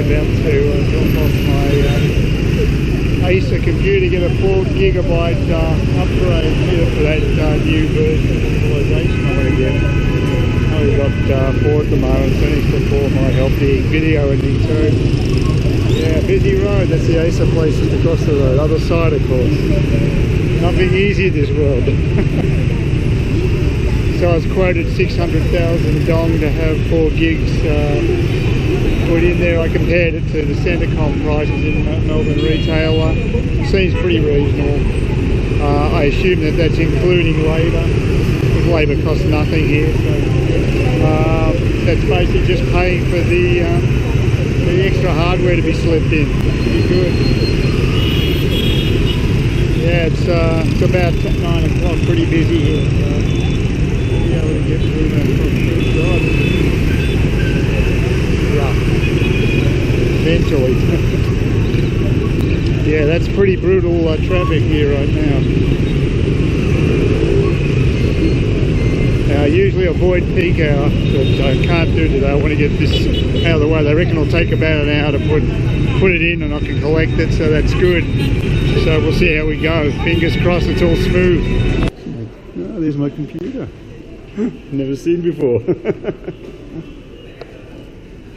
about to drop off my Acer computer, get a 4GB upgrade here for that new version of visualization I'm going to get. I've got 4 at the moment, finished before my help the video ending too. Yeah, busy road. That's the Acer place just across the road, other side of course. Nothing easy in this world. So I was quoted 600,000 dong to have 4 gigs put in there. I compared it to the Centrecom prices in Melbourne retail. Seems pretty reasonable. I assume that that's including labour. Labour costs nothing here, so that's basically just paying for the extra hardware to be slipped in. Pretty good. Yeah, it's about 9 o'clock. Pretty busy here. So be able to get through that rough. Mentally. Yeah, that's pretty brutal traffic here right now. I usually avoid peak hour, but I can't do today. I want to get this out of the way. They reckon it'll take about an hour to put it in and I can collect it, so that's good. So we'll see how we go. Fingers crossed it's all smooth. Oh, there's my computer. Never seen before.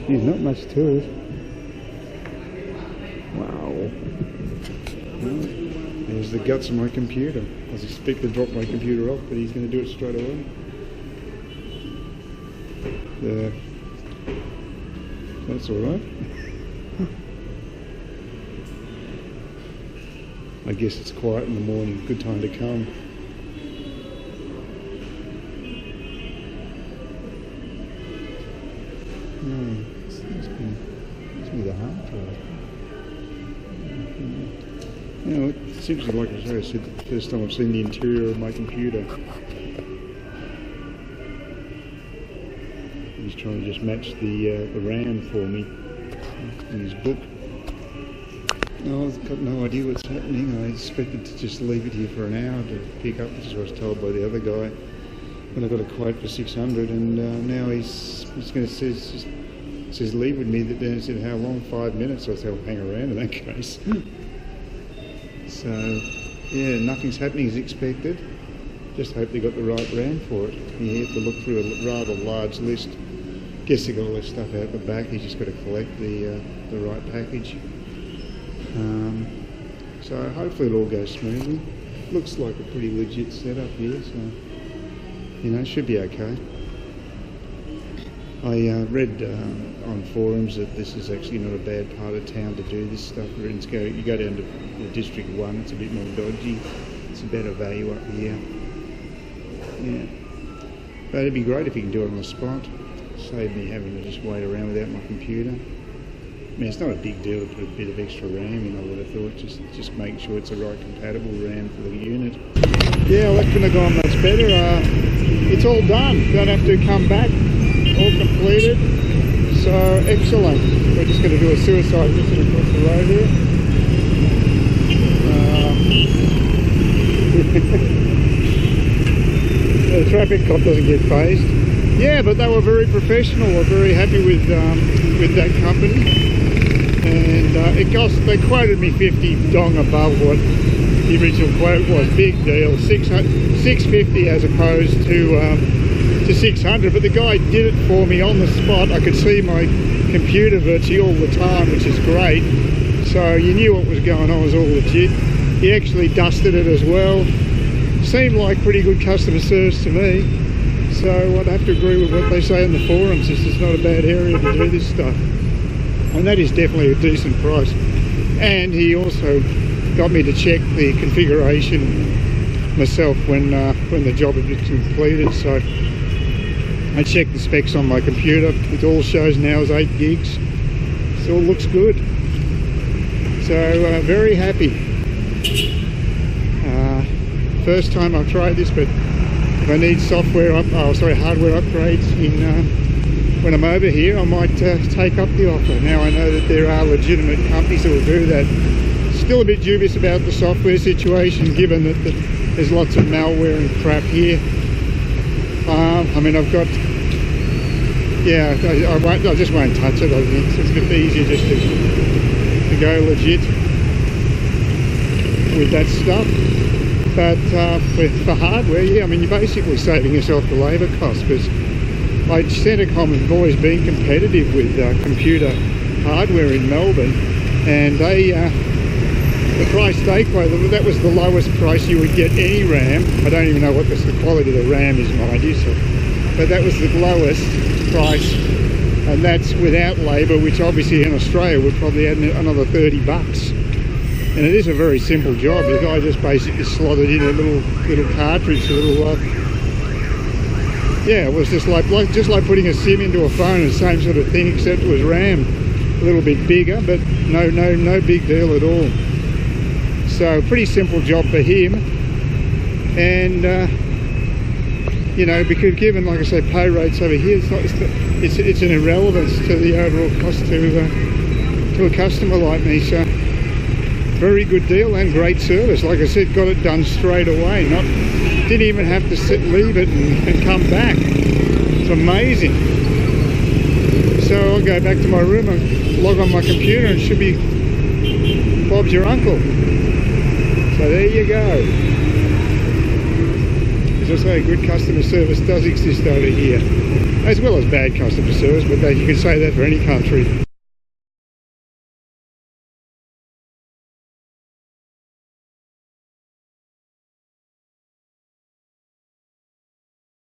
There's not much to it. Wow. There's the guts of my computer. I was expecting to drop my computer off, but he's going to do it straight away. That's alright. I guess it's quiet in the morning, good time to come. This must be the hard drive. You know, it seems like I said, the first time I've seen the interior of my computer. He's trying to just match the RAM for me in his book. No, I've got no idea what's happening. I expected to just leave it here for an hour to pick up, which is what I was told by the other guy when I got a quote for 600, and now he's going to says leave with me. Then I said how long? 5 minutes. So I said I'll hang around in that case. So yeah, nothing's happening as expected. Just hope they got the right RAM for it. You have to look through a rather large list. Guess they got all their stuff out the back. He's just got to collect the right package. So hopefully it all goes smoothly. Looks like a pretty legit setup here, so you know, it should be okay. I read on forums that this is actually not a bad part of town to do this stuff. You go down to District 1, it's a bit more dodgy. It's a better value up here. Yeah, but it'd be great if you can do it on the spot. Save me having to just wait around without my computer. I mean, it's not a big deal to put a bit of extra RAM in, I would have thought. Just make sure it's the right compatible RAM for the unit. Yeah, well, that couldn't have gone much better. It's all done. Don't have to come back. All completed. So, excellent. We're just going to do a suicide mission across the road here. The traffic cop doesn't get phased. Yeah, but they were very professional. We're very happy with that company. And they quoted me 50 dong above what the original quote was. Big deal. 650 as opposed to 600. But the guy did it for me on the spot. I could see my computer virtually all the time, which is great. So you knew what was going on. It was all legit. He actually dusted it as well. Seemed like pretty good customer service to me. So I'd have to agree with what they say in the forums. This is not a bad area to do this stuff. And that is definitely a decent price. And he also got me to check the configuration myself when the job had been completed. So I checked the specs on my computer. It all shows now as 8 gigs. So it all looks good. So very happy. First time I've tried this, but if I need hardware upgrades when I'm over here, I might take up the offer. Now I know that there are legitimate companies that will do that. Still a bit dubious about the software situation, given that there's lots of malware and crap here. I mean, I've got yeah, I just won't touch it. I think it's a bit easier just to go legit with that stuff. But for hardware, yeah, I mean, you're basically saving yourself the labour costs, because like Centacom have always been competitive with computer hardware in Melbourne, and they the price they quoted, that was the lowest price you would get any RAM. I don't even know what the quality of the RAM is, mind you, so, but that was the lowest price, and that's without labour, which obviously in Australia would probably add another 30 bucks. And it is a very simple job. The guy just basically slotted in a little cartridge, a little yeah, it was just like putting a SIM into a phone, the same sort of thing, except it was RAM, a little bit bigger, but no big deal at all. So pretty simple job for him, and you know, because given, like I say, pay rates over here, it's an irrelevance to the overall cost to a customer like me. So very good deal and great service. Like I said, got it done straight away. Didn't even have to leave it and come back. It's amazing. So I'll go back to my room and log on my computer, and it should be Bob's your uncle. So there you go. As I say, good customer service does exist over here, as well as bad customer service, but you can say that for any country.